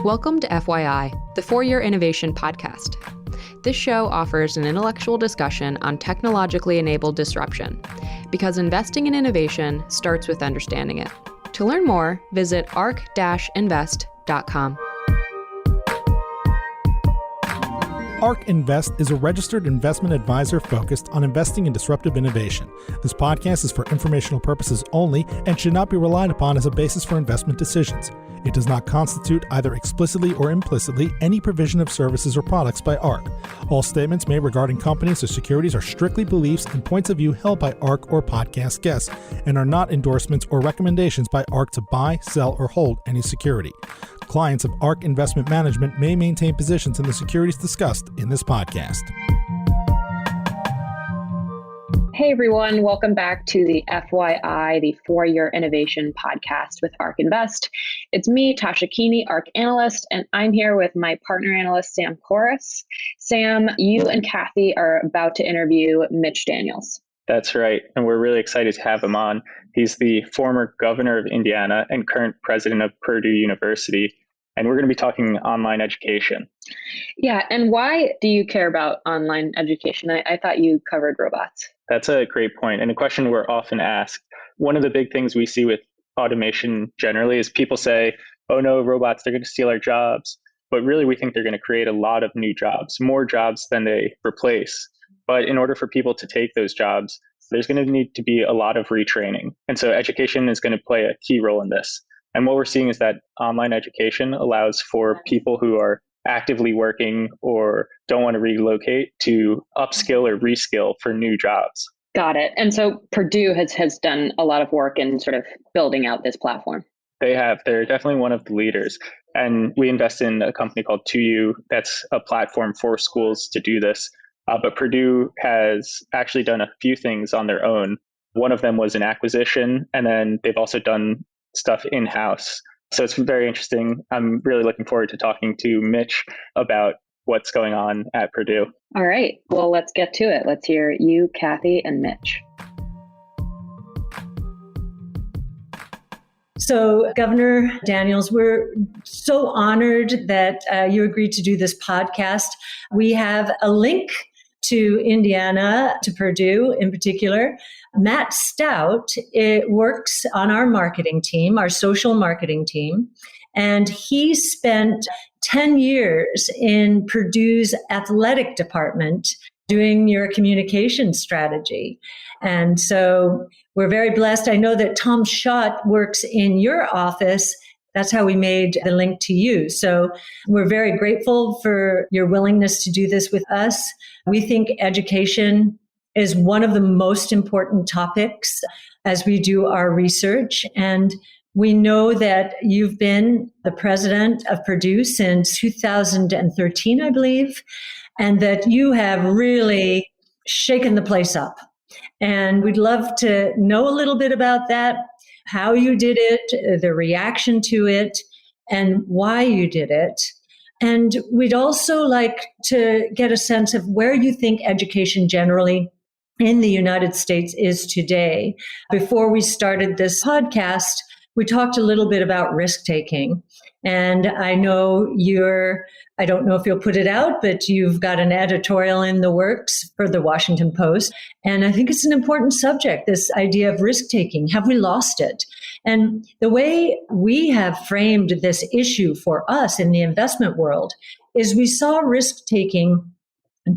Welcome to FYI, the Four-Year Innovation Podcast. This show offers an intellectual discussion on technologically enabled disruption, because investing in innovation starts with understanding it. To learn more, visit arc-invest.com. ARC Invest is a registered investment advisor focused on investing in disruptive innovation. This podcast is for informational purposes only and should not be relied upon as a basis for investment decisions. It does not constitute, either explicitly or implicitly, any provision of services or products by ARC. All statements made regarding companies or securities are strictly beliefs and points of view held by ARC or podcast guests and are not endorsements or recommendations by ARC to buy, sell, or hold any security. Clients of ARC Investment Management may maintain positions in the securities discussed in this podcast. Hey everyone, welcome back to the FYI, the Four-Year Innovation Podcast with ARC Invest. It's me, Tasha Keeney, ARC Analyst, and I'm here with my partner analyst, Sam Corris. Sam, you and Kathy are about to interview Mitch Daniels. That's right, and we're really excited to have him on. He's the former governor of Indiana and current president of Purdue University, and we're going to be talking online education. Yeah, and why do you care about online education? I thought you covered robots. That's a great point, and a question we're often asked. One of the big things we see with automation generally is people say, oh no, robots, they're going to steal our jobs. But really, we think they're going to create a lot of new jobs, more jobs than they replace. But in order for people to take those jobs, there's going to need to be a lot of retraining. And so education is going to play a key role in this. And what we're seeing is that online education allows for people who are actively working or don't want to relocate to upskill or reskill for new jobs. Got it. And so Purdue has done a lot of work in sort of building out this platform. They have. They're definitely one of the leaders. And we invest in a company called 2U that's a platform for schools to do this. But Purdue has actually done a few things on their own. One of them was an acquisition, and then they've also done stuff in-house. So it's very interesting. I'm really looking forward to talking to Mitch about what's going on at Purdue. All right. Well, let's get to it. Let's hear you, Kathy, and Mitch. So, Governor Daniels, we're so honored that you agreed to do this podcast. We have a link to Indiana, to Purdue in particular. Matt Stout works on our marketing team, our social marketing team, and he spent 10 years in Purdue's athletic department doing your communication strategy. And so we're very blessed. I know that Tom Schott works in your office. That's how we made the link to you. So we're very grateful for your willingness to do this with us. We think education is one of the most important topics as we do our research. And we know that you've been the president of Purdue since 2013, I believe, and that you have really shaken the place up. And we'd love to know a little bit about that, how you did it, the reaction to it, and why you did it. And we'd also like to get a sense of where you think education generally in the United States is today. Before we started this podcast, we talked a little bit about risk-taking. And I know I don't know if you'll put it out, but you've got an editorial in the works for the Washington Post. And I think it's an important subject, this idea of risk-taking. Have we lost it? And the way we have framed this issue for us in the investment world is we saw risk-taking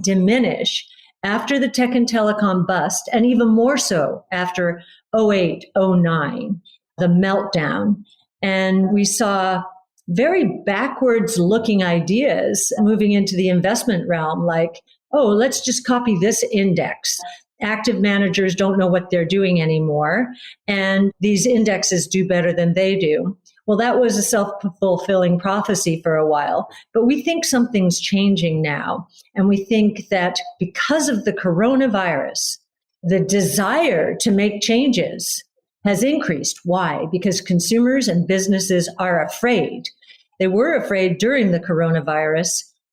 diminish after the tech and telecom bust, and even more so after 08, 09, the meltdown. And we saw very backwards looking ideas moving into the investment realm, like, oh, let's just copy this index. Active managers don't know what they're doing anymore, and these indexes do better than they do. Well, that was a self-fulfilling prophecy for a while, but we think something's changing now. And we think that because of the coronavirus, the desire to make changes has increased. Why? Because consumers and businesses are afraid. They were afraid during the coronavirus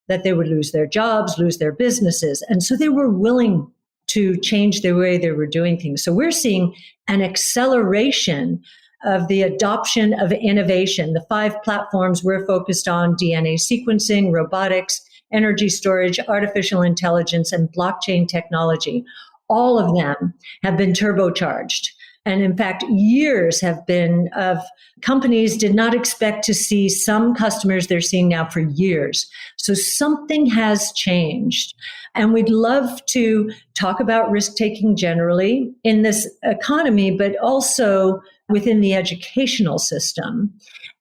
that they would lose their jobs, lose their businesses. And so they were willing to change the way they were doing things. So we're seeing an acceleration of the adoption of innovation. The 5 platforms we're focused on: DNA sequencing, robotics, energy storage, artificial intelligence, and blockchain technology. All of them have been turbocharged. And in fact, years have been of companies did not expect to see some customers they're seeing now for years. So something has changed. And we'd love to talk about risk-taking generally in this economy, but also within the educational system,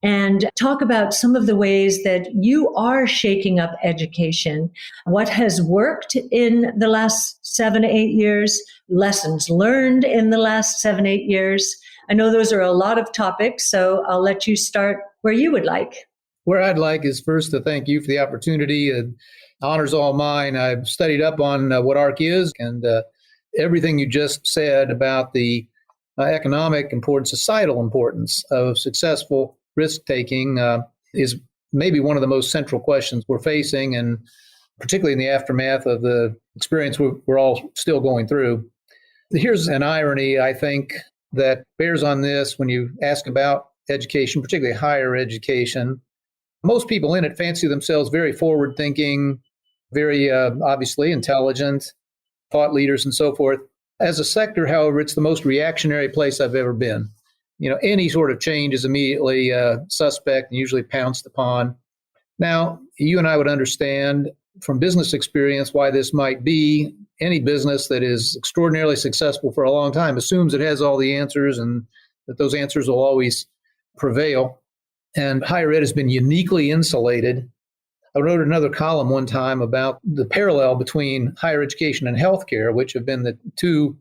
and talk about some of the ways that you are shaking up education, what has worked in the last 7 to 8 years, lessons learned in the last 7, 8 years. I know those are a lot of topics, so I'll let you start where you would like. Where I'd like is first to thank you for the opportunity. Honor's all mine. I've studied up on what ARC is, and everything you just said about the economic importance, societal importance of successful risk-taking is maybe one of the most central questions we're facing, and particularly in the aftermath of the experience we're all still going through. Here's an irony, I think, that bears on this when you ask about education, particularly higher education. Most people in it fancy themselves very forward-thinking, very obviously intelligent, thought leaders and so forth. As a sector, however, it's the most reactionary place I've ever been. Any sort of change is immediately suspect and usually pounced upon. Now, you and I would understand from business experience why this might be. Any business that is extraordinarily successful for a long time assumes it has all the answers and that those answers will always prevail. And higher ed has been uniquely insulated. I wrote another column one time about the parallel between higher education and healthcare, which have been the two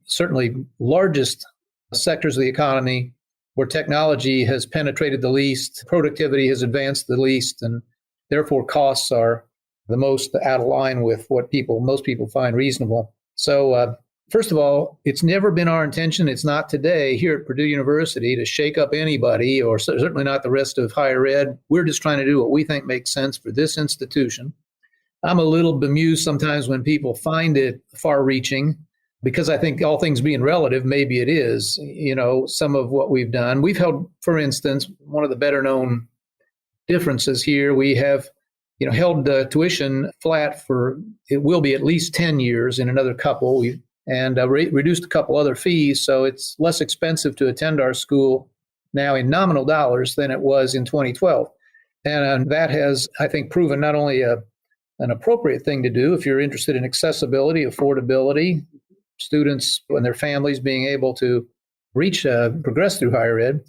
certainly largest sectors of the economy where technology has penetrated the least, productivity has advanced the least, and therefore costs are the most out of line with what most people find reasonable. So first of all, it's never been our intention, it's not today here at Purdue University, to shake up anybody, or certainly not the rest of higher ed. We're just trying to do what we think makes sense for this institution. I'm a little bemused sometimes when people find it far-reaching, because I think all things being relative, maybe it is, some of what we've done. We've held, for instance, one of the better-known differences here, we have held tuition flat it will be at least 10 years in another couple. And reduced a couple other fees, so it's less expensive to attend our school now in nominal dollars than it was in 2012. And that has, I think, proven not only an appropriate thing to do if you're interested in accessibility, affordability, students and their families being able to progress through higher ed,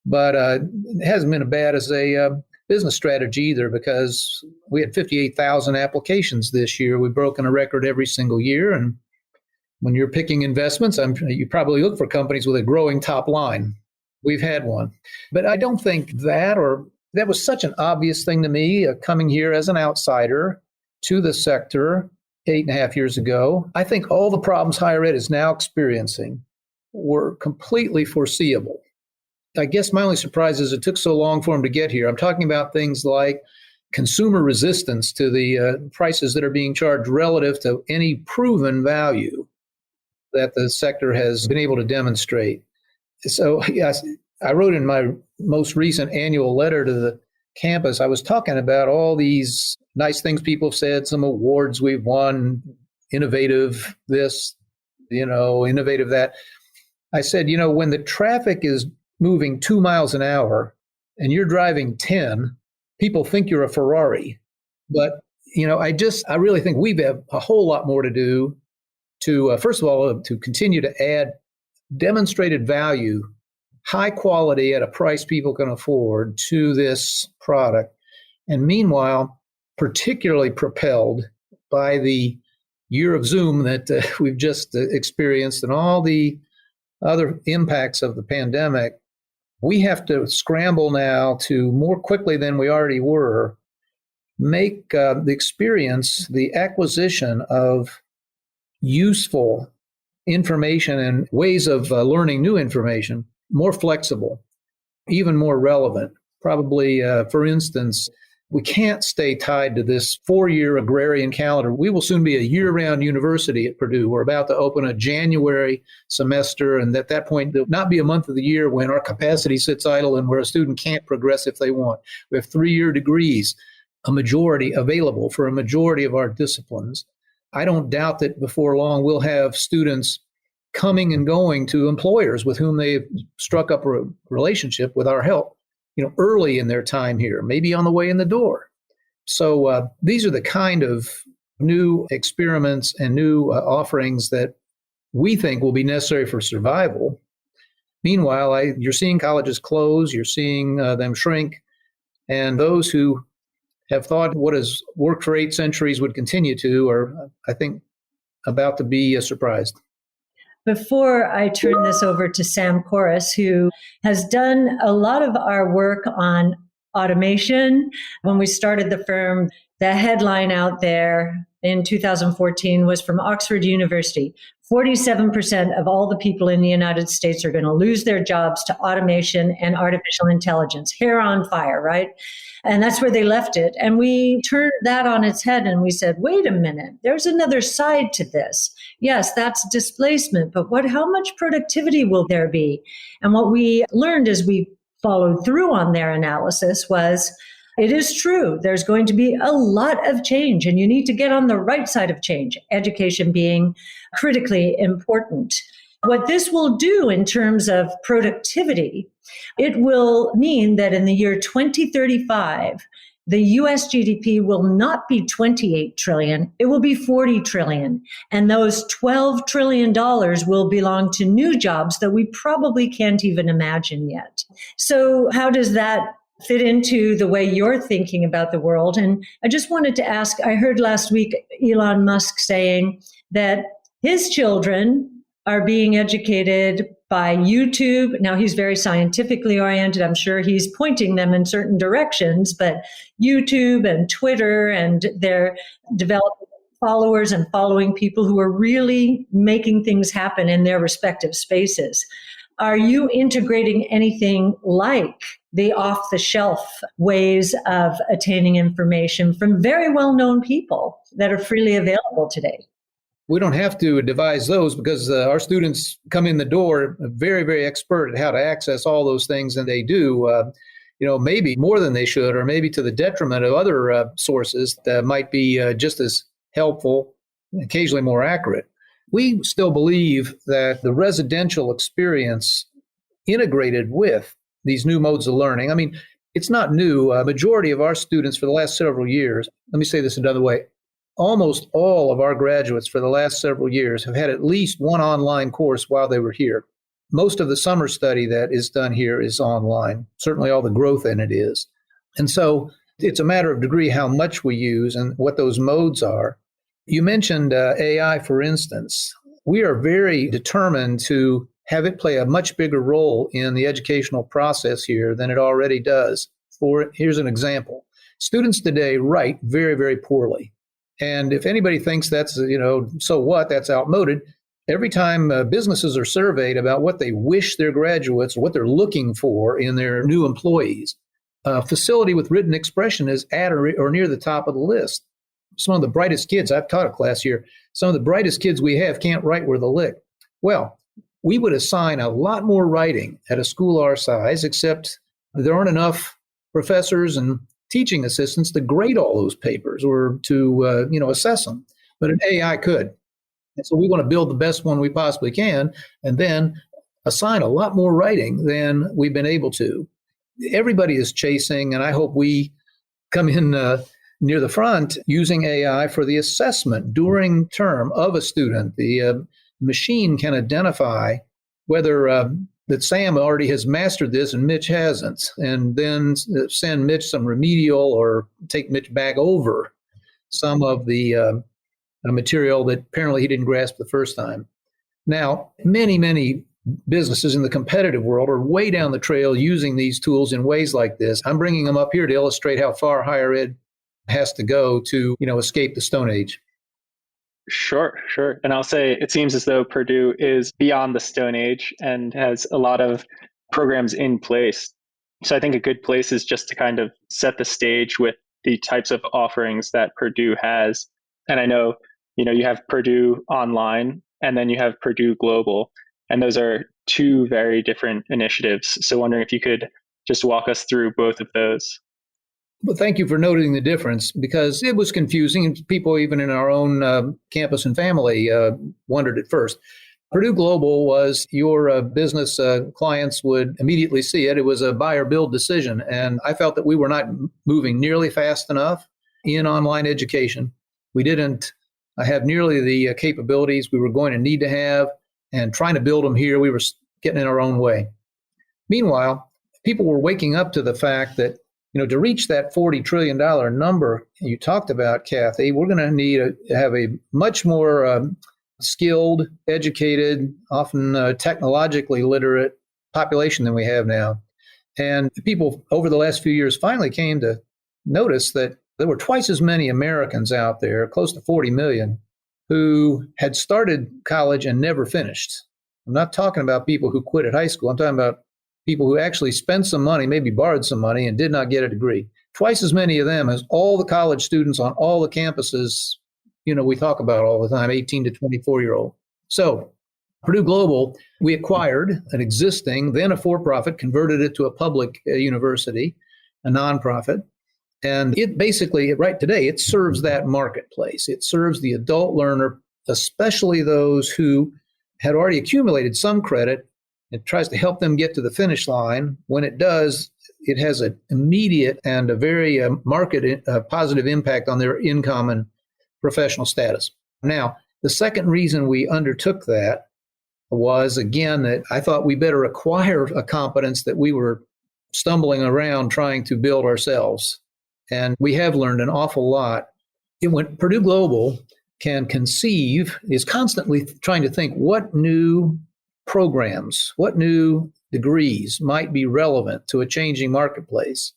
but it hasn't been as bad as a business strategy either, because we had 58,000 applications this year. We've broken a record every single year, and when you're picking investments, you probably look for companies with a growing top line. We've had one. But I don't think that was such an obvious thing to me, coming here as an outsider to the sector 8.5 years ago. I think all the problems higher ed is now experiencing were completely foreseeable. I guess my only surprise is it took so long for them to get here. I'm talking about things like consumer resistance to the prices that are being charged relative to any proven value that the sector has been able to demonstrate. So yes, I wrote in my most recent annual letter to the campus, I was talking about all these nice things people have said, some awards we've won, innovative this, innovative that. I said, when the traffic is moving 2 miles an hour and you're driving 10, people think you're a Ferrari. But, I really think we have a whole lot more to do to, first of all, to continue to add demonstrated value, high quality at a price people can afford to this product. And meanwhile, particularly propelled by the year of Zoom that we've just experienced and all the other impacts of the pandemic, we have to scramble now to more quickly than we already were, make the experience, the acquisition of useful information and ways of learning new information more flexible, even more relevant. Probably, for instance, We can't stay tied to this 4-year agrarian calendar. We will soon be a year-round university at Purdue. We're about to open a January semester, and at that point, there'll not be a month of the year when our capacity sits idle and where a student can't progress if they want. We have 3-year degrees, a majority available for a majority of our disciplines. I don't doubt that before long we'll have students coming and going to employers with whom they've struck up a relationship with our help, early in their time here, maybe on the way in the door. So these are the kind of new experiments and new offerings that we think will be necessary for survival. Meanwhile, you're seeing colleges close, you're seeing them shrink, and those who have thought what has worked for 8 centuries would continue to are, I think, about to be surprised. Before I turn this over to Sam Corris, who has done a lot of our work on automation. When we started the firm, the headline out there in 2014 was from Oxford University. 47% of all the people in the United States are going to lose their jobs to automation and artificial intelligence. Hair on fire, right? And that's where they left it. And we turned that on its head and we said, wait a minute, there's another side to this. Yes, that's displacement, but how much productivity will there be? And what we learned as we followed through on their analysis was, it is true, there's going to be a lot of change and you need to get on the right side of change, education being critically important. What this will do in terms of productivity, it will mean that in the year 2035, the US GDP will not be 28 trillion, it will be 40 trillion. And those $12 trillion will belong to new jobs that we probably can't even imagine yet. So how does that fit into the way you're thinking about the world? And I just wanted to ask, I heard last week Elon Musk saying that his children are being educated by YouTube. Now, he's very scientifically oriented. I'm sure he's pointing them in certain directions, but YouTube and Twitter, and they're developing followers and following people who are really making things happen in their respective spaces. Are you integrating anything like the off-the-shelf ways of attaining information from very well-known people that are freely available today? We don't have to devise those because our students come in the door very, very expert at how to access all those things, and they do, maybe more than they should, or maybe to the detriment of other sources that might be just as helpful, occasionally more accurate. We still believe that the residential experience integrated with these new modes of learning, it's not new. A majority of our students for the last several years, let me say this another way, almost all of our graduates for the last several years have had at least one online course while they were here. Most of the summer study that is done here is online. Certainly all the growth in it is. And so it's a matter of degree how much we use and what those modes are. You mentioned AI, for instance. We are very determined to have it play a much bigger role in the educational process here than it already does. Here's an example. Students today write very, very poorly. And if anybody thinks that's, so what, that's outmoded, every time businesses are surveyed about what they wish their graduates, or what they're looking for in their new employees, a facility with written expression is at or near the top of the list. Some of the brightest kids, I've taught a class here, some of the brightest kids we have can't write worth a lick. Well, we would assign a lot more writing at a school our size, except there aren't enough professors and teaching assistants to grade all those papers or to assess them, but an AI could. And so we want to build the best one we possibly can, and then assign a lot more writing than we've been able to. Everybody is chasing, and I hope we come in near the front using AI for the assessment during term of a student. The machine can identify whether that Sam already has mastered this and Mitch hasn't, and then send Mitch some remedial or take Mitch back over some of the material that apparently he didn't grasp the first time. Now, many, many businesses in the competitive world are way down the trail using these tools in ways like this. I'm bringing them up here to illustrate how far higher ed has to go to, escape the Stone Age. Sure. And I'll say it seems as though Purdue is beyond the Stone Age and has a lot of programs in place. So I think a good place is just to kind of set the stage with the types of offerings that Purdue has. And I know, you have Purdue Online and then you have Purdue Global, and those are two very different initiatives. So wondering if you could just walk us through both of those. Well, thank you for noting the difference, because it was confusing, and people even in our own campus and family wondered at first. Purdue Global was your business clients would immediately see it. It was a buy or build decision. And I felt that we were not moving nearly fast enough in online education. We didn't have nearly the capabilities we were going to need to have, and trying to build them here, we were getting in our own way. Meanwhile, people were waking up to the fact that, to reach that $40 trillion number you talked about, Kathy, we're going to need to have a much more skilled, educated, often technologically literate population than we have now. And people over the last few years finally came to notice that there were twice as many Americans out there, close to 40 million, who had started college and never finished. I'm not talking about people who quit at high school. I'm talking about people who actually spent some money, maybe borrowed some money, and did not get a degree. Twice as many of them as all the college students on all the campuses, we talk about all the time, 18 to 24-year-old. So Purdue Global, we acquired an existing, then a for-profit, converted it to a public university, a nonprofit. And it basically, right today, it serves that marketplace. It serves the adult learner, especially those who had already accumulated some credit. It tries to help them get to the finish line. When it does, it has an immediate and a very positive impact on their income and professional status. Now, the second reason we undertook that was, again, that I thought we better acquire a competence that we were stumbling around trying to build ourselves. And we have learned an awful lot. When Purdue Global can conceive, is constantly trying to think what new programs, what new degrees might be relevant to a changing marketplace.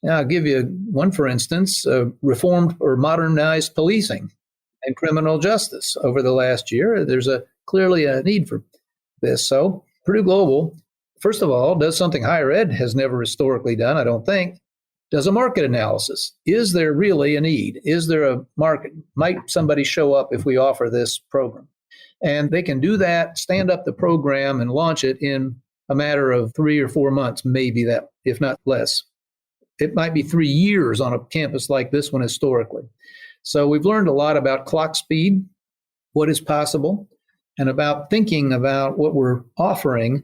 Now, I'll give you one, for instance, reformed or modernized policing and criminal justice over the last year. There's clearly a need for this. So Purdue Global, first of all, does something higher ed has never historically done, I don't think. Does a market analysis. Is there really a need? Is there a market? Might somebody show up if we offer this program? And they can do that, stand up the program and launch it in a matter of 3 or 4 months, maybe that, if not less. It might be 3 years on a campus like this one historically. So we've learned a lot about clock speed, what is possible, and about thinking about what we're offering,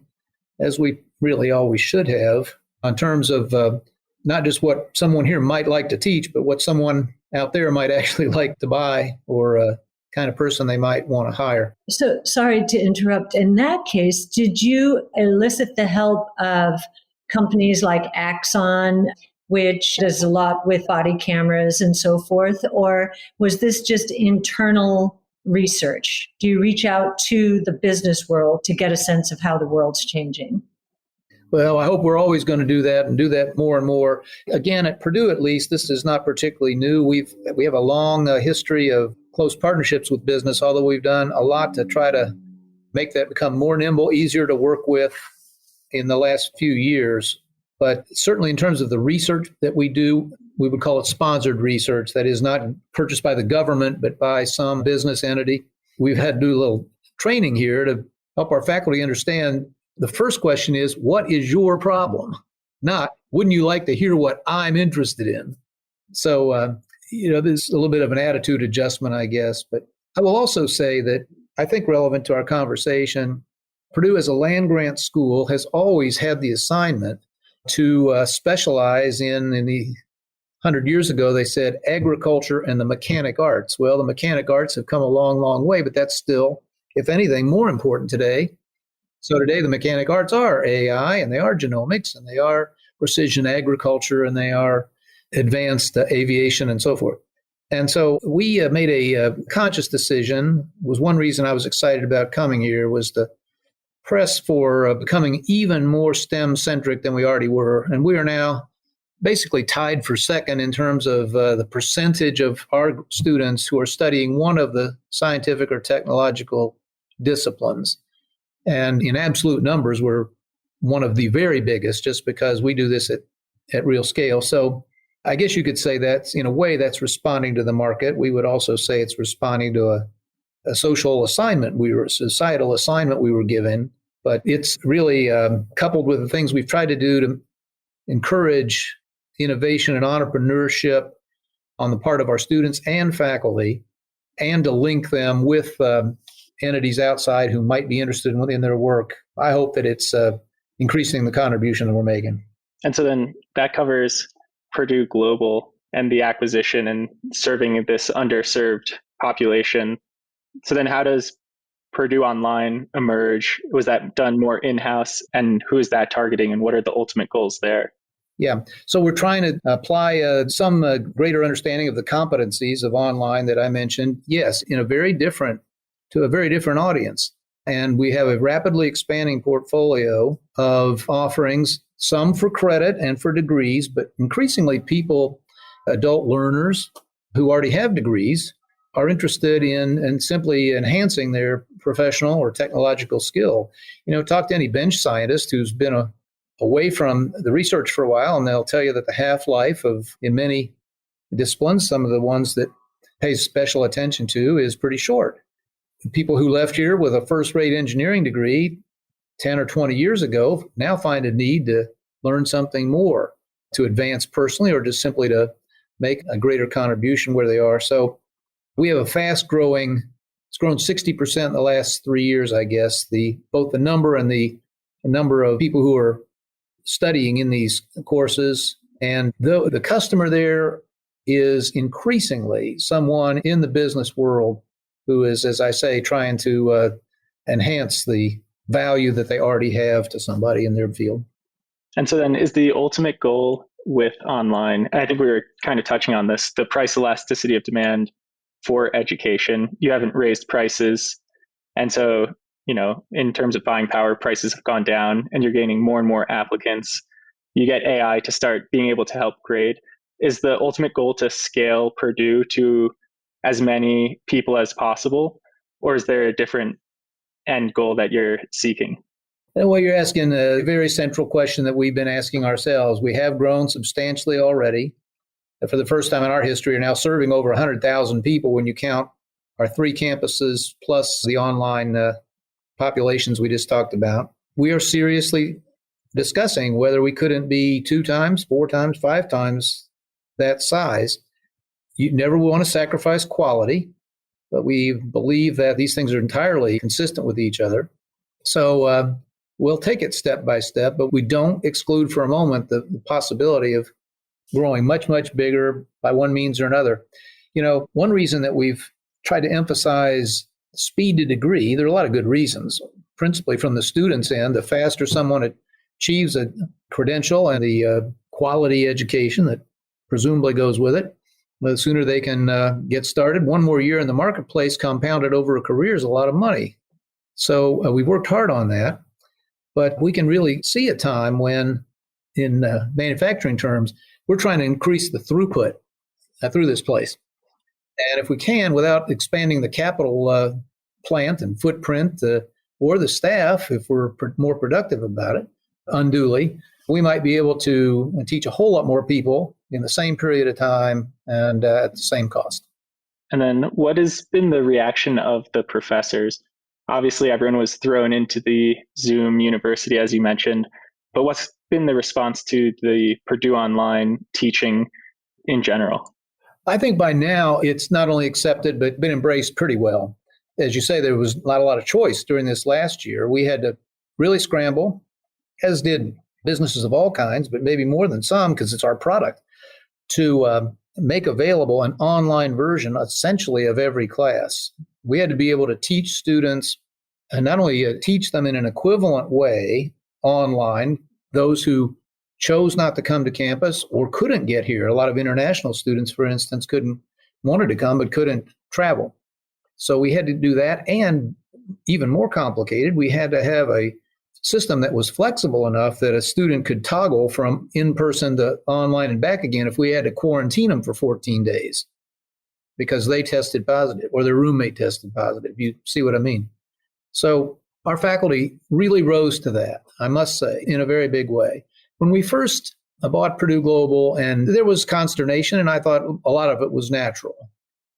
as we really always should have, in terms of not just what someone here might like to teach, but what someone out there might actually like to buy, or kind of person they might want to hire. So sorry to interrupt. In that case, did you elicit the help of companies like Axon, which does a lot with body cameras and so forth, or was this just internal research? Do you reach out to the business world to get a sense of how the world's changing? Well, I hope we're always going to do that and do that more and more. Again, at Purdue, at least, this is not particularly new. We have a long history of close partnerships with business, although we've done a lot to try to make that become more nimble, easier to work with in the last few years. But certainly in terms of the research that we do, we would call it sponsored research. That is not purchased by the government, but by some business entity. We've had to do a little training here to help our faculty understand. The first question is, what is your problem? Not, wouldn't you like to hear what I'm interested in? So, there's a little bit of an attitude adjustment, I guess. But I will also say that I think relevant to our conversation, Purdue as a land-grant school has always had the assignment to specialize in the 100 years ago, they said agriculture and the mechanic arts. Well, the mechanic arts have come a long, long way, but that's still, if anything, more important today. So today, the mechanic arts are AI, and they are genomics, and they are precision agriculture, and they are advanced aviation and so forth. And so we made a conscious decision. Was one reason I was excited about coming here, was to press for becoming even more STEM-centric than we already were. And we are now basically tied for second in terms of the percentage of our students who are studying one of the scientific or technological disciplines. And in absolute numbers, we're one of the very biggest, just because we do this at real scale. So I guess you could say that's, in a way, that's responding to the market. We would also say it's responding to a social assignment, a societal assignment we were given. But it's really coupled with the things we've tried to do to encourage innovation and entrepreneurship on the part of our students and faculty, and to link them with entities outside who might be interested in their work. I hope that it's increasing the contribution that we're making. And so then that covers Purdue Global and the acquisition and serving this underserved population. So then how does Purdue Online emerge? Was that done more in-house, and who is that targeting, and what are the ultimate goals there? Yeah, so we're trying to apply some greater understanding of the competencies of online that I mentioned. Yes, to a very different audience. And we have a rapidly expanding portfolio of offerings, some for credit and for degrees, but increasingly people, adult learners who already have degrees, are interested in simply enhancing their professional or technological skill. Talk to any bench scientist who's been away from the research for a while, and they'll tell you that the half-life in many disciplines, some of the ones that pay special attention to, is pretty short. People who left here with a first-rate engineering degree 10 or 20 years ago now find a need to learn something more, to advance personally or just simply to make a greater contribution where they are. So we have a fast-growing, it's grown 60% in the last 3 years, I guess, both the number and the number of people who are studying in these courses. And the customer there is increasingly someone in the business world who is, as I say, trying to enhance the value that they already have to somebody in their field. And so then is the ultimate goal with online, and I think we were kind of touching on this, the price elasticity of demand for education. You haven't raised prices. And so, in terms of buying power, prices have gone down and you're gaining more and more applicants. You get AI to start being able to help grade. Is the ultimate goal to scale Purdue to as many people as possible? Or is there a different end goal that you're seeking? Well, you're asking a very central question that we've been asking ourselves. We have grown substantially already. For the first time in our history, are now serving over 100,000 people when you count our 3 campuses plus the online populations we just talked about. We are seriously discussing whether we couldn't be 2 times, 4 times, 5 times that size. You never want to sacrifice quality, but we believe that these things are entirely consistent with each other. So we'll take it step by step, but we don't exclude for a moment the possibility of growing much, much bigger by one means or another. One reason that we've tried to emphasize speed to degree, there are a lot of good reasons, principally from the student's end. The faster someone achieves a credential and the quality education that presumably goes with it, the sooner they can get started. One more year in the marketplace compounded over a career is a lot of money. So we've worked hard on that, but we can really see a time when, in manufacturing terms, we're trying to increase the throughput through this place. And if we can, without expanding the capital plant and footprint or the staff, if we're more productive about it unduly, we might be able to teach a whole lot more people in the same period of time and at the same cost. And then what has been the reaction of the professors? Obviously, everyone was thrown into the Zoom University, as you mentioned, but what's been the response to the Purdue Online teaching in general? I think by now it's not only accepted, but been embraced pretty well. As you say, there was not a lot of choice during this last year. We had to really scramble, as did businesses of all kinds, but maybe more than some because it's our product, to make available an online version essentially of every class. We had to be able to teach students, and not only teach them in an equivalent way online, those who chose not to come to campus or couldn't get here. A lot of international students, for instance, wanted to come but couldn't travel. So we had to do that, and even more complicated, we had to have a system that was flexible enough that a student could toggle from in-person to online and back again if we had to quarantine them for 14 days because they tested positive or their roommate tested positive. You see what I mean? So our faculty really rose to that, I must say, in a very big way. When we first I bought Purdue Global, and there was consternation, and I thought a lot of it was natural.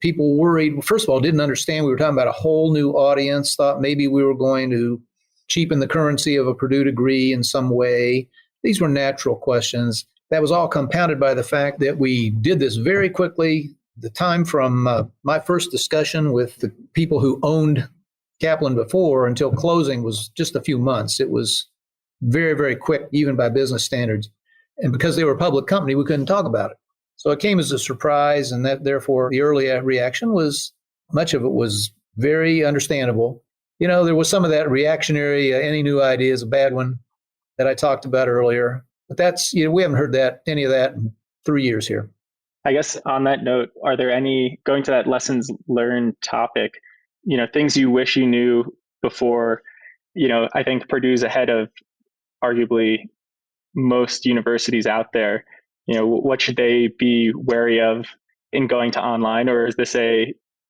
People worried, first of all, didn't understand we were talking about a whole new audience, thought maybe we were going to cheapen the currency of a Purdue degree in some way. These were natural questions. That was all compounded by the fact that we did this very quickly. The time from my first discussion with the people who owned Kaplan before until closing was just a few months. It was very, very quick, even by business standards. And because they were a public company, we couldn't talk about it. So it came as a surprise, and that therefore the early reaction was, much of it was very understandable. There was some of that reactionary, any new idea is a bad one that I talked about earlier. But that's, we haven't heard any of that in 3 years here. I guess on that note, are there any, going to that lessons learned topic, things you wish you knew before? I think Purdue's ahead of arguably most universities out there. What should they be wary of in going to online, or is this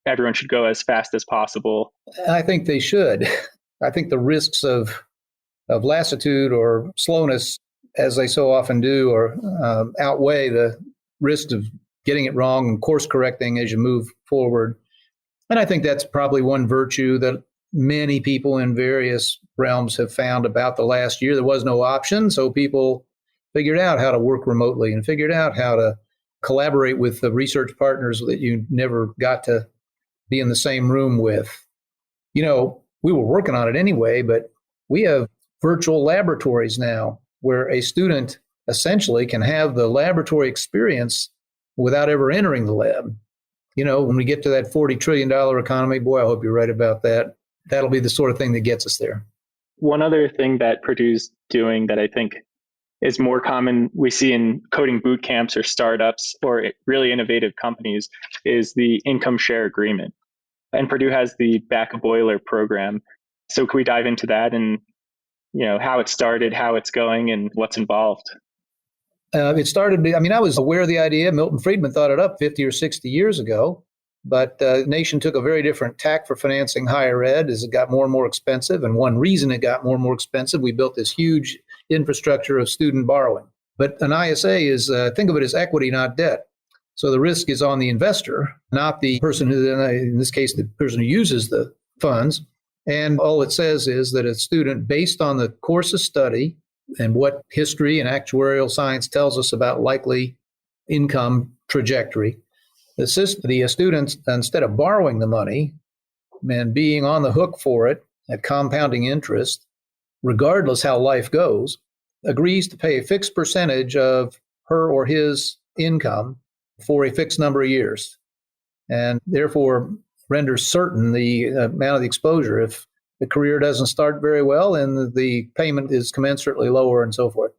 everyone should go as fast as possible? I think they should. I think the risks of lassitude or slowness, as they so often do, or outweigh the risk of getting it wrong and course correcting as you move forward. And I think that's probably one virtue that many people in various realms have found about the last year. There was no option, so people figured out how to work remotely and figured out how to collaborate with the research partners that you never got to be in the same room with. We were working on it anyway, but we have virtual laboratories now where a student essentially can have the laboratory experience without ever entering the lab. When we get to that $40 trillion economy, boy, I hope you're right about that. That'll be the sort of thing that gets us there. One other thing that Purdue's doing that I think is more common we see in coding boot camps or startups or really innovative companies is the income share agreement. And Purdue has the Back a Boiler program. So can we dive into that and how it started, how it's going, and what's involved? It started, I was aware of the idea. Milton Friedman thought it up 50 or 60 years ago, but the nation took a very different tack for financing higher ed as it got more and more expensive. And one reason it got more and more expensive, we built this huge infrastructure of student borrowing. But an ISA is, think of it as equity, not debt. So the risk is on the investor, not the person who, in this case, the person who uses the funds. And all it says is that a student, based on the course of study and what history and actuarial science tells us about likely income trajectory, the student, instead of borrowing the money and being on the hook for it at compounding interest, regardless how life goes, agrees to pay a fixed percentage of her or his income for a fixed number of years, and therefore renders certain the amount of the exposure. If the career doesn't start very well, and the payment is commensurately lower and so forth.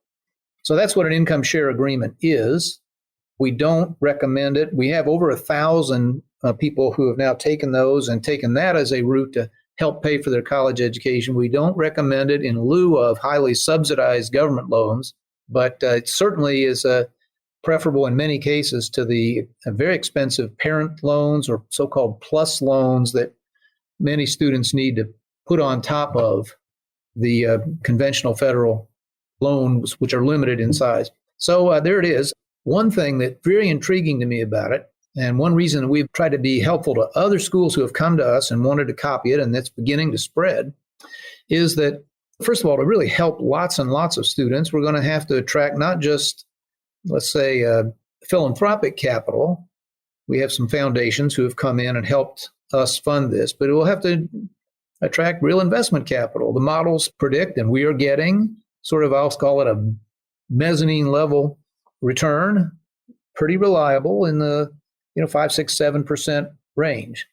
So that's what an income share agreement is. We don't recommend it. We have over 1,000 people who have now taken those and taken that as a route to help pay for their college education. We don't recommend it in lieu of highly subsidized government loans, but it certainly is preferable in many cases to the very expensive parent loans or so-called plus loans that many students need to put on top of the conventional federal loans, which are limited in size. So there it is. One thing that's very intriguing to me about it, and one reason we've tried to be helpful to other schools who have come to us and wanted to copy it, and that's beginning to spread, is that, first of all, to really help lots and lots of students, we're going to have to attract not just, let's say, philanthropic capital. We have some foundations who have come in and helped us fund this, but it will have to attract real investment capital. The models predict, and we are getting sort of, I'll call it a mezzanine level return, pretty reliable in the 5, 6, 7% range.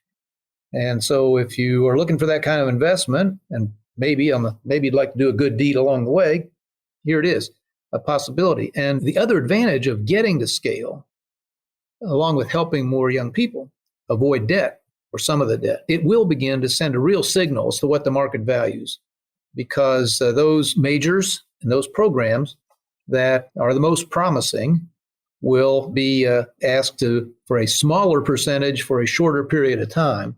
And so if you are looking for that kind of investment, and maybe you'd like to do a good deed along the way, here it is, a possibility. And the other advantage of getting to scale, along with helping more young people avoid debt or some of the debt, it will begin to send a real signal as to what the market values, because those majors and those programs that are the most promising will be asked for a smaller percentage for a shorter period of time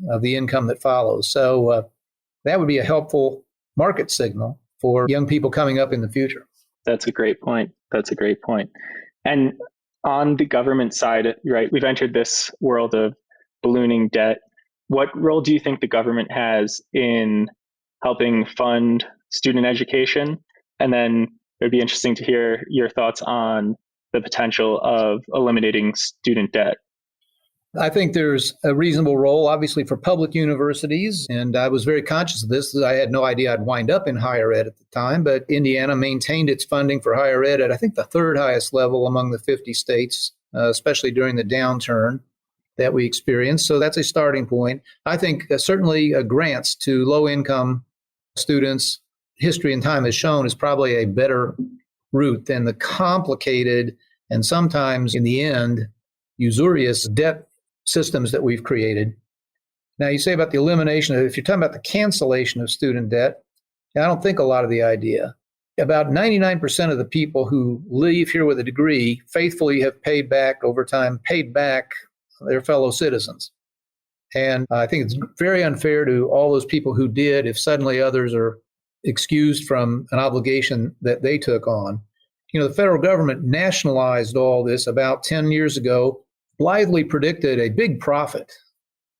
of the income that follows. So that would be a helpful market signal for young people coming up in the future. That's a great point. That's a great point. And on the government side, right, we've entered this world of ballooning debt. What role do you think the government has in helping fund student education? And then it would be interesting to hear your thoughts on the potential of eliminating student debt. I think there's a reasonable role, obviously, for public universities. And I was very conscious of this. I had no idea I'd wind up in higher ed at the time, but Indiana maintained its funding for higher ed at, I think, the third highest level among the 50 states, especially during the downturn that we experienced. So that's a starting point. I think certainly grants to low-income students, history and time has shown, is probably a better route than the complicated and sometimes, in the end, usurious debt systems that we've created. Now, you say about the elimination, if you're talking about the cancellation of student debt, I don't think a lot of the idea. About 99% of the people who leave here with a degree faithfully have paid back over time, paid back their fellow citizens. And I think it's very unfair to all those people who did if suddenly others are excused from an obligation that they took on. You know, the federal government nationalized all this about 10 years ago, blithely predicted a big profit,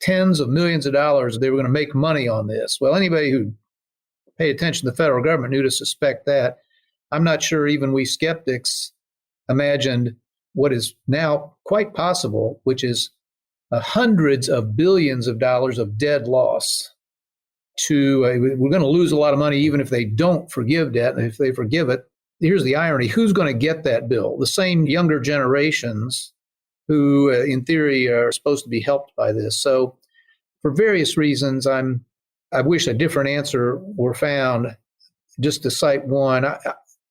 tens of millions of dollars. They were going to make money on this. Well, anybody who paid attention to the federal government knew to suspect that. I'm not sure even we skeptics imagined what is now quite possible, which is hundreds of billions of dollars of dead loss. We're going to lose a lot of money even if they don't forgive debt. And if they forgive it, here's the irony. Who's going to get that bill? The same younger generations who, in theory, are supposed to be helped by this. So for various reasons, I wish a different answer were found. Just to cite one,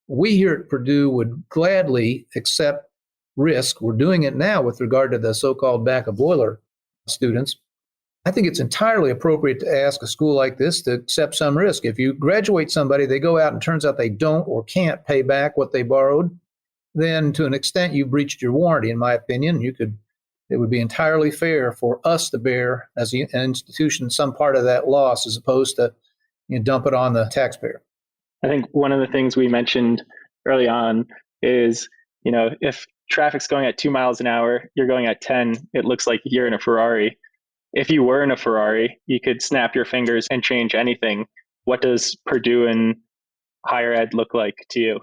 we here at Purdue would gladly accept risk. We're doing it now with regard to the so-called back-of-boiler students. I think it's entirely appropriate to ask a school like this to accept some risk. If you graduate somebody, they go out and turns out they don't or can't pay back what they borrowed, then to an extent you breached your warranty, in my opinion. It would be entirely fair for us to bear as an institution some part of that loss as opposed to dump it on the taxpayer. I think one of the things we mentioned early on is, if traffic's going at 2 miles an hour, you're going at 10, it looks like you're in a Ferrari. If you were in a Ferrari, you could snap your fingers and change anything. What does Purdue and higher ed look like to you?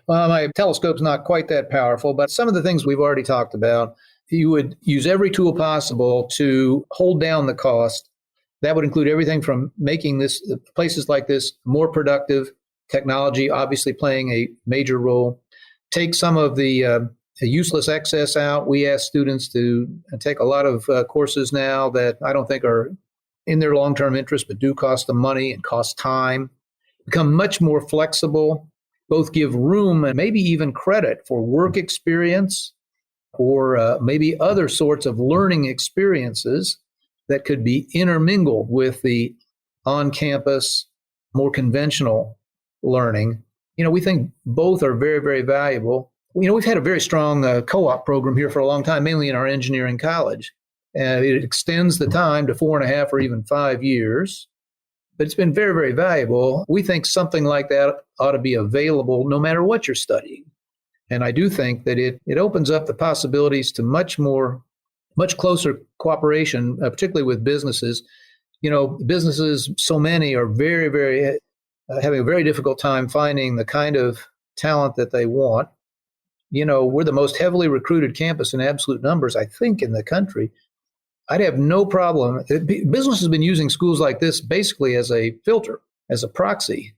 Well, my telescope's not quite that powerful, but some of the things we've already talked about, you would use every tool possible to hold down the cost. That would include everything from making places like this more productive, technology obviously playing a major role. Take some of the useless excess out. We ask students to take a lot of courses now that I don't think are in their long-term interest, but do cost them money and cost time. Become much more flexible. Both give room and maybe even credit for work experience or maybe other sorts of learning experiences that could be intermingled with the on-campus, more conventional learning. We think both are very, very valuable. We've had a very strong co-op program here for a long time, mainly in our engineering college. It extends the time to 4.5 or even 5 years. But it's been very, very valuable. We think something like that ought to be available no matter what you're studying. And I do think that it opens up the possibilities to much closer cooperation, particularly with businesses. Businesses, so many are very, very having a very difficult time finding the kind of talent that they want. We're the most heavily recruited campus in absolute numbers, I think, in the country. I'd have no problem. Business has been using schools like this basically as a filter, as a proxy.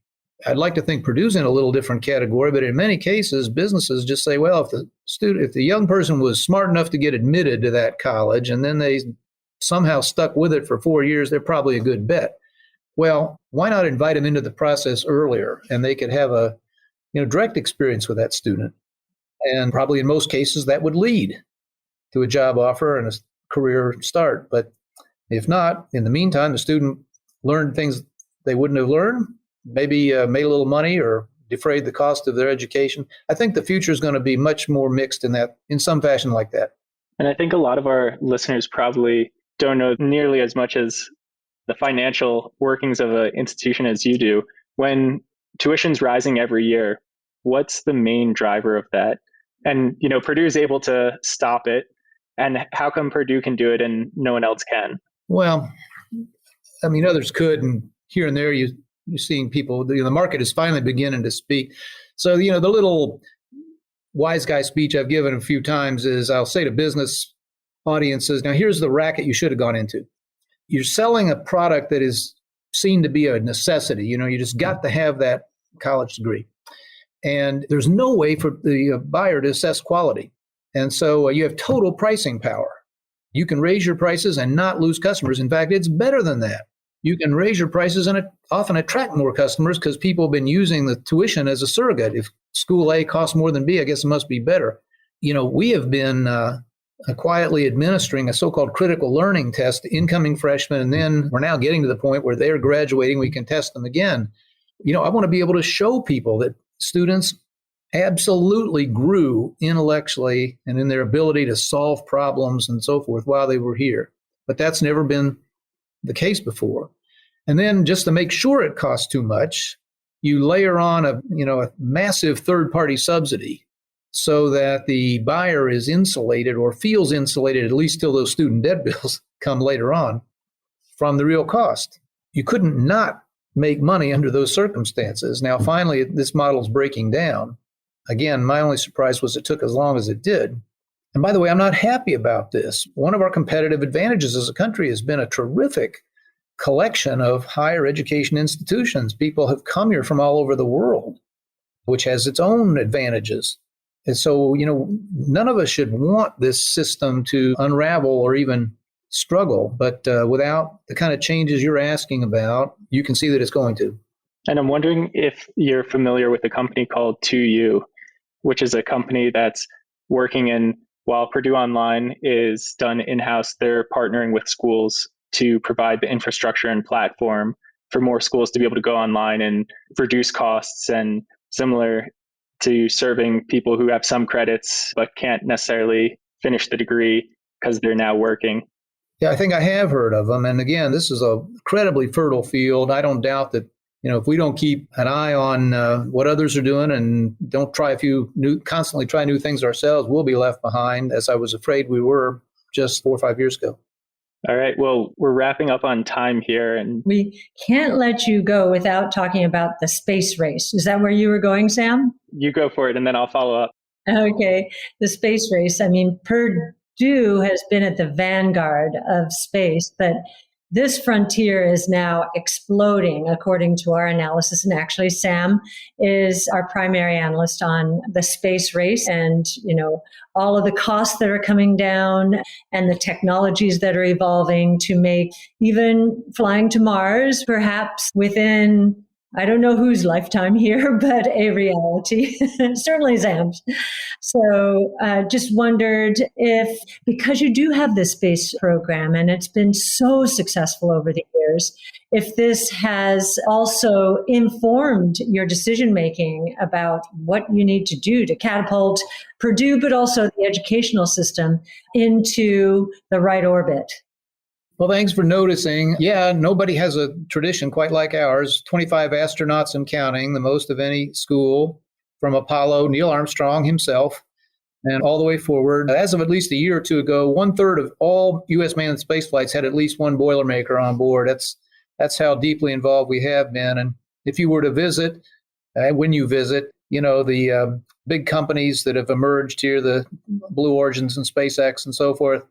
I'd like to think Purdue's in a little different category, but in many cases, businesses just say, well, if the young person was smart enough to get admitted to that college and then they somehow stuck with it for 4 years, they're probably a good bet. Well, why not invite them into the process earlier and they could have a direct experience with that student? And probably in most cases, that would lead to a job offer and a career start. But if not, in the meantime, the student learned things they wouldn't have learned, maybe made a little money or defrayed the cost of their education. I think the future is going to be much more mixed in some fashion like that. And I think a lot of our listeners probably don't know nearly as much as the financial workings of an institution as you do. When tuition's rising every year, What's the main driver of that? And, Purdue is able to stop it. And how come Purdue can do it and no one else can? Well, I mean, others could, and here and there you're seeing people, the market is finally beginning to speak. So, the little wise guy speech I've given a few times is I'll say to business audiences, now here's the racket you should have gone into. You're selling a product that is seen to be a necessity. You just got to have that college degree. And there's no way for the buyer to assess quality. And so you have total pricing power. You can raise your prices and not lose customers. In fact, it's better than that. You can raise your prices and often attract more customers because people have been using the tuition as a surrogate. If school A costs more than B, I guess it must be better. We have been quietly administering a so-called critical learning test to incoming freshmen, and then we're now getting to the point where they're graduating. We can test them again. I want to be able to show people that students absolutely grew intellectually and in their ability to solve problems and so forth while they were here. But that's never been the case before. And then just to make sure it costs too much, you layer on a massive third-party subsidy so that the buyer is insulated or feels insulated, at least till those student debt bills come later on, from the real cost. You couldn't not make money under those circumstances. Now, finally, this model is breaking down. Again, my only surprise was it took as long as it did. And by the way, I'm not happy about this. One of our competitive advantages as a country has been a terrific collection of higher education institutions. People have come here from all over the world, which has its own advantages. And so, none of us should want this system to unravel or even struggle. But without the kind of changes you're asking about, you can see that it's going to. And I'm wondering if you're familiar with a company called 2U, which is a company that's working in, while Purdue Online is done in-house, they're partnering with schools to provide the infrastructure and platform for more schools to be able to go online and reduce costs, and similar to serving people who have some credits but can't necessarily finish the degree because they're now working. Yeah, I think I have heard of them. And again, this is a incredibly fertile field. I don't doubt that, if we don't keep an eye on what others are doing and don't constantly try new things ourselves, we'll be left behind, as I was afraid we were just 4 or 5 years ago. All right. Well, we're wrapping up on time here. And we can't let you go without talking about the space race. Is that where you were going, Sam? You go for it, and then I'll follow up. Okay. The space race. I mean, Purdue has been at the vanguard of space, but this frontier is now exploding, according to our analysis. And actually, Sam is our primary analyst on the space race and, all of the costs that are coming down and the technologies that are evolving to make even flying to Mars, perhaps within, I don't know whose lifetime here, but a reality, certainly Sam's. So just wondered if, because you do have this space program and it's been so successful over the years, if this has also informed your decision-making about what you need to do to catapult Purdue, but also the educational system into the right orbit. Well, thanks for noticing. Yeah, nobody has a tradition quite like ours. 25 astronauts and counting, the most of any school, from Apollo, Neil Armstrong himself, and all the way forward. As of at least a year or two ago, 1/3 of all U.S. manned space flights had at least one Boilermaker on board. That's how deeply involved we have been. And if you were to visit, when you visit, the big companies that have emerged here, the Blue Origins and SpaceX and so forth,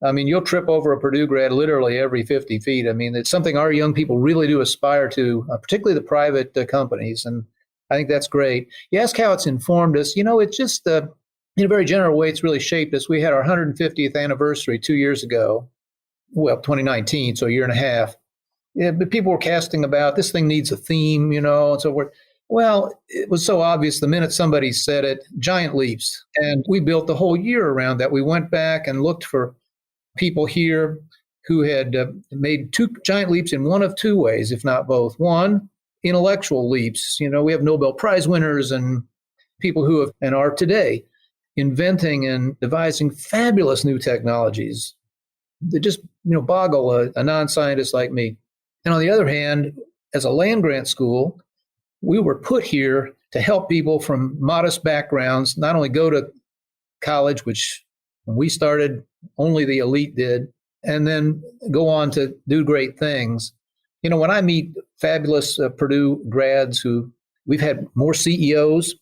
I mean, you'll trip over a Purdue grad literally every 50 feet. I mean, it's something our young people really do aspire to, particularly the private companies. And I think that's great. You ask how it's informed us. It's just, in a very general way, it's really shaped us. We had our 150th anniversary 2 years ago. Well, 2019, so a year and a half. Yeah, but people were casting about, this thing needs a theme, and so forth. Well, it was so obvious the minute somebody said it, giant leaps. And we built the whole year around that. We went back and looked for people here who had made two giant leaps in one of two ways, if not both. One, intellectual leaps. We have Nobel Prize winners and people who have and are today inventing and devising fabulous new technologies that just boggle a non-scientist like me. And on the other hand, as a land grant school, we were put here to help people from modest backgrounds not only go to college, which when we started, only the elite did, and then go on to do great things. You know, when I meet fabulous Purdue grads who we've had more CEOs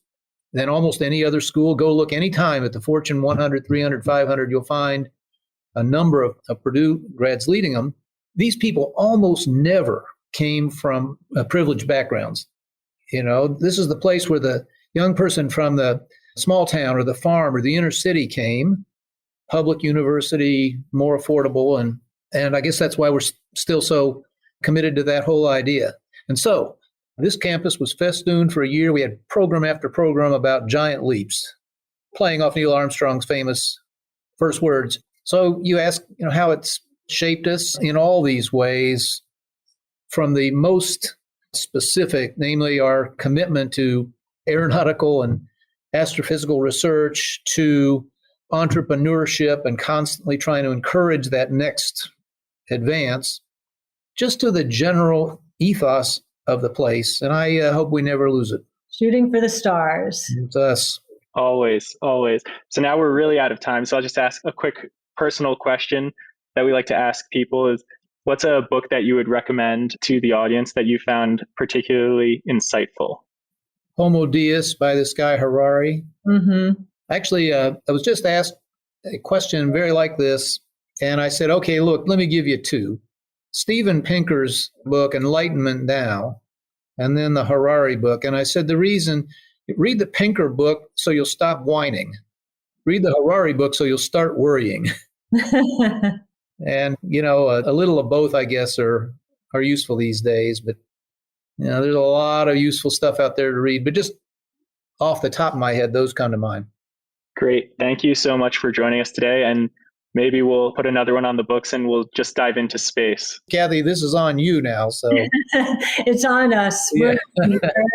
than almost any other school. Go look anytime at the Fortune 100, 300, 500, you'll find a number of Purdue grads leading them. These people almost never came from privileged backgrounds. You know, this is the place where the young person from the small town or the farm or the inner city came, public university, more affordable. And I guess that's why we're still so committed to that whole idea. And so this campus was festooned for a year. We had program after program about giant leaps, playing off Neil Armstrong's famous first words. So you ask, how it's shaped us in all these ways, from the most specific, namely our commitment to aeronautical and astrophysical research, to entrepreneurship and constantly trying to encourage that next advance, just to the general ethos of the place. And I hope we never lose it. Shooting for the stars. It's us. Always, always. So now we're really out of time. So I'll just ask a quick personal question that we like to ask people is, what's a book that you would recommend to the audience that you found particularly insightful? Homo Deus by this guy Harari. Mm-hmm. Actually, I was just asked a question very like this, and I said, okay, look, let me give you two. Steven Pinker's book, Enlightenment Now, and then the Harari book. And I said, the reason, read the Pinker book so you'll stop whining. Read the Harari book so you'll start worrying. And, a little of both, I guess, are useful these days. But, there's a lot of useful stuff out there to read. But just off the top of my head, those come to mind. Great. Thank you so much for joining us today. And maybe we'll put another one on the books and we'll just dive into space. Kathy, this is on you now. So it's on us. Yeah.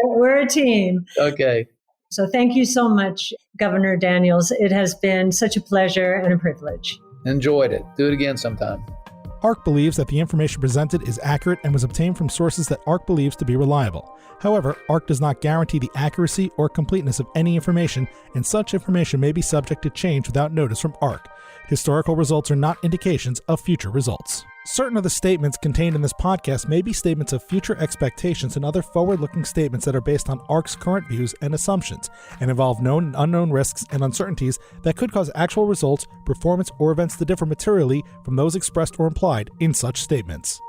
We're a team. Okay. So thank you so much, Governor Daniels. It has been such a pleasure and a privilege. Enjoyed it. Do it again sometime. ARC believes that the information presented is accurate and was obtained from sources that ARC believes to be reliable. However, ARC does not guarantee the accuracy or completeness of any information, and such information may be subject to change without notice from ARC. Historical results are not indications of future results. Certain of the statements contained in this podcast may be statements of future expectations and other forward-looking statements that are based on ARC's current views and assumptions, and involve known and unknown risks and uncertainties that could cause actual results, performance, or events to differ materially from those expressed or implied in such statements.